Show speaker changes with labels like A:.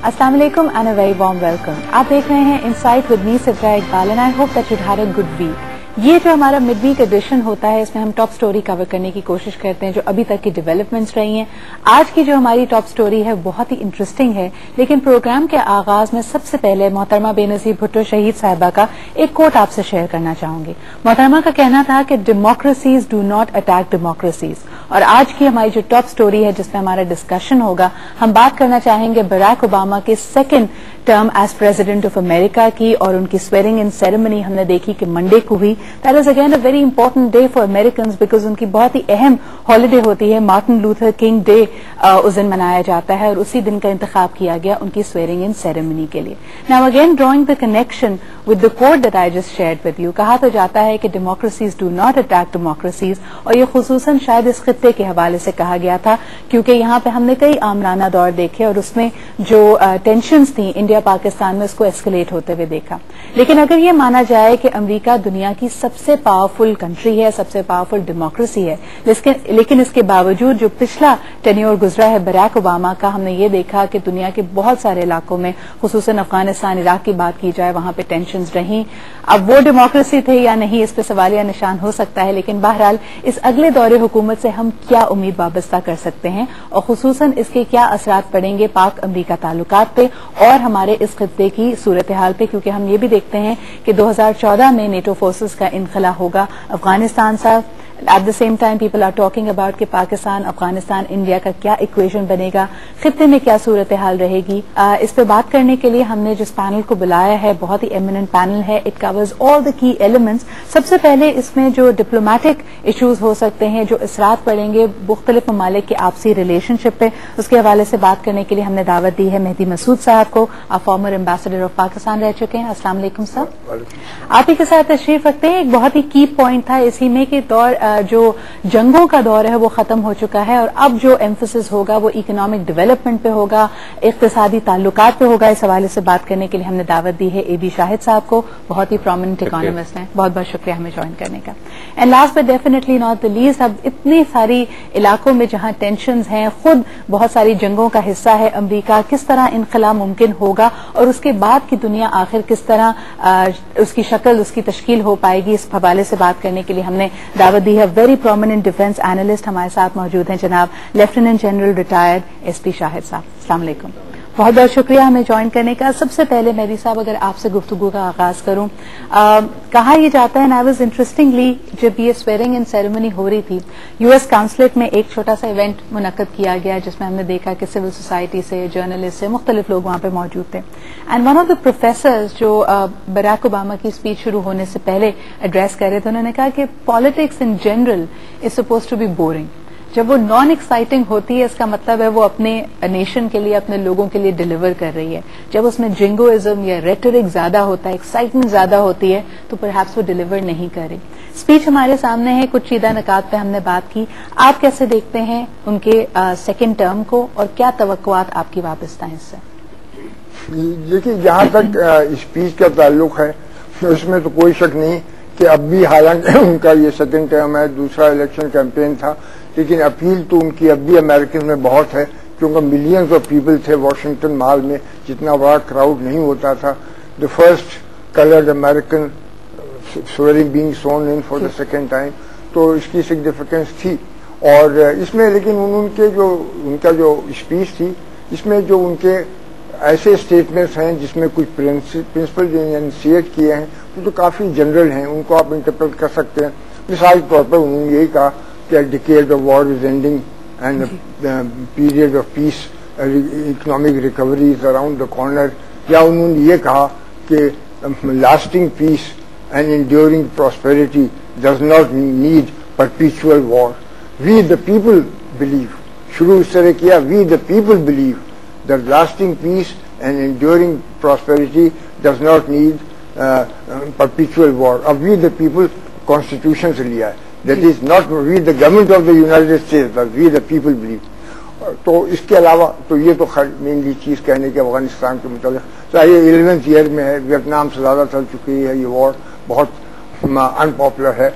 A: Assalamu alaikum and a very warm welcome. आप देख रहे हैं insight with me Sidra Iqbal and I hope that you had a good week. ये जो हमारा मिड वीक एडिशन होता है इसमें हम टॉप स्टोरी कवर करने की कोशिश करते हैं जो अभी तक की डेवलपमेंट्स रही हैं. आज की जो हमारी टॉप स्टोरी है बहुत ही इंटरेस्टिंग है, लेकिन प्रोग्राम के आगाज में सबसे पहले मोहतरमा बेनजीर भुट्टो शहीद साहिबा का एक कोट आपसे शेयर करना चाहूंगी. मोहतरमा का कहना था कि democracies do not attack democracies. और आज की हमारी जो टॉप स्टोरी है जिसमें हमारा डिस्कशन होगा, हम बात करना चाहेंगे बराक ओबामा के second term as president of America की, और उनकी स्वेरिंग इन सेरेमनी हमने देखी कि मंडे को हुई. That is again a very important day for Americans because उनकी बहुत ही अहम हॉलीडे होती है. मार्टिन लूथर किंग डे उस दिन मनाया जाता है और उसी दिन का इंतखाब किया गया उनकी स्वेरिंग इन सेरेमनी के लिए. Now again drawing the connection with the coat that I just shared with you. कहा तो जाता है कि democracies do not attack democracies, और ये खुसूसन शायद इस खित्ते के हवाले से कहा गया था क्योंकि यहाँ पे हमने कई आमराना दौर देखे और उसमें जो टेंशंस थी इंडिया पाकिस्तान में उसको एस्केलेट होते हुए देखा. लेकिन अगर ये माना जाए कि अमेरिका दुनिया की सबसे पावरफुल कंट्री है, सबसे पावरफुल डेमोक्रेसी है, लेकिन इसके बावजूद जो पिछला टेन्योर गुजरा है बराक ओबामा का, हमने ये देखा कि दुनिया के बहुत सारे इलाकों में खुसूसन अफगानिस्तान इराक की बात की जाए वहां पे टेंशंस रहीं. अब वो डेमोक्रेसी थे या नहीं इस पे सवालिया निशान हो सकता है, लेकिन बहरहाल इस अगले दौरे हुकूमत से हम क्या उम्मीद वाबस्ता कर सकते हैं और खुसूसन इसके क्या असरात पड़ेंगे पाक अमरीका ताल्लुकात पे और हमारे इस खित्ते की सूरत हाल पे, क्योंकि हम ये भी देखते हैं कि 2014 में नेटो फोर्सेस का इनखला होगा अफगानिस्तान से. At the same time people are talking about कि पाकिस्तान अफगानिस्तान इंडिया का क्या इक्वेशन बनेगा, खित्ते में क्या सूरत हाल रहेगी. इस पे बात करने के लिए हमने जिस पैनल को बुलाया है बहुत ही एमिनेंट पैनल है. It covers all the key elements. सबसे पहले इसमें जो डिप्लोमेटिक इश्यूज हो सकते हैं, जो असरात पड़ेंगे मुख्तलिफ ममालिक के आपसी रिलेशनशिप पे, उसके हवाले से बात करने के लिए हमने दावत दी है मेहदी मसूद साहब को. आप फॉर्मर एम्बेसडर ऑफ पाकिस्तान रह चुके हैं. अस्सलाम वालेकुम साहब. आप ही के साथ तशरीफ रखते हैं. एक बहुत ही की पॉइंट था इसी में कि दौर जो जंगों का दौर है वो खत्म हो चुका है और अब जो एम्फेसिस होगा वो इकोनॉमिक डेवलपमेंट पे होगा, इक्तिसादी ताल्लुकात पे होगा. इस हवाले से बात करने के लिए हमने दावत दी है एबी शाहिद साहब को, बहुत ही प्रोमिनेंट इकोनॉमिस्ट हैं. बहुत बहुत शुक्रिया हमें ज्वाइन करने का. And last but definitely not the least, अब इतनी सारी इलाकों में जहां टेंशंस हैं, खुद बहुत सारी जंगों का हिस्सा है अमरीका, किस तरह इनकलाब मुमकिन होगा और उसके बाद की दुनिया आखिर किस तरह उसकी शक्ल उसकी तश्कील हो पाएगी, इस हवाले से बात करने के लिए हमने दावत दी है. वेरी प्रोमिनेंट डिफेंस एनालिस्ट हमारे साथ मौजूद हैं जनाब lieutenant general retired SP Shahid साहब. अस्सलाम वालेकुम. बहुत बहुत शुक्रिया हमें ज्वाइन करने का. सबसे पहले मेहदी साहब अगर आपसे गुफ्तगू का आगाज करूं, कहा यह जाता है, आई वाज इंटरेस्टिंगली जब ये स्वेरिंग इन सेरेमनी हो रही थी यूएस काउंसलेट में एक छोटा सा इवेंट मुनक्कद किया गया जिसमें हमने देखा कि सिविल सोसाइटी से, जर्नलिस्ट से मुख्तलिफ लोग वहां पे मौजूद थे. And one of the professors जो बराक ओबामा की स्पीच शुरू होने से पहले एड्रेस कर रहे थे, उन्होंने कहा कि politics in general is suppose to be boring. जब वो नॉन एक्साइटिंग होती है इसका मतलब है वो अपने नेशन के लिए, अपने लोगों के लिए डिलीवर कर रही है. जब उसमें जिंगोइज्म या रेटरिक ज्यादा होता है, एक्साइटमेंट ज्यादा होती है, तो परहैप्स वो डिलीवर नहीं कर रही. स्पीच हमारे सामने है, कुछ चीदा नकात पे हमने बात की. आप कैसे देखते हैं उनके सेकेंड टर्म को और क्या तवक्कुआत आपकी वाबस्ता है इससे?
B: देखिए, जहां तक स्पीच का ताल्लुक है उसमें तो कोई शक नहीं कि अब भी हालांकि उनका ये सेकेंड टर्म है, दूसरा इलेक्शन कैंपेन था, लेकिन अपील तो उनकी अब भी अमेरिकन में बहुत है क्योंकि मिलियंस ऑफ पीपल थे वाशिंगटन मॉल में, जितना बड़ा क्राउड नहीं होता था. The first coloured American swearing being sworn in for the second time, तो इसकी सिग्निफिकेंस थी. और इसमें लेकिन उनका जो स्पीच थी इसमें जो उनके ऐसे स्टेटमेंट्स हैं जिसमें कुछ प्रिंसिपल जो इनिशिएट किए हैं वो तो काफी जनरल हैं, उनको आप इंटरप्रेट कर सकते हैं. मिसाल के तौर पर उन्होंने यही कहा कि decade of war is ending and period of peace, economic recovery is around the corner. या उन्होंने ये कहा कि lasting peace and enduring prosperity does not need perpetual war. We the people believe, शुरू इस तरह किया, we the people believe that lasting peace and enduring prosperity does not need perpetual war. Of we the people constitution से लिया है, that is not we the government of the United States, but we the people believe. तो इसके अलावा तो ये तो mainly चीज कहने के अफगानिस्तान के मुताबिक, चाहे 11th ईयर में है, वियतनाम से ज्यादा चल चुकी है ये वॉर, बहुत अनपॉपुलर है.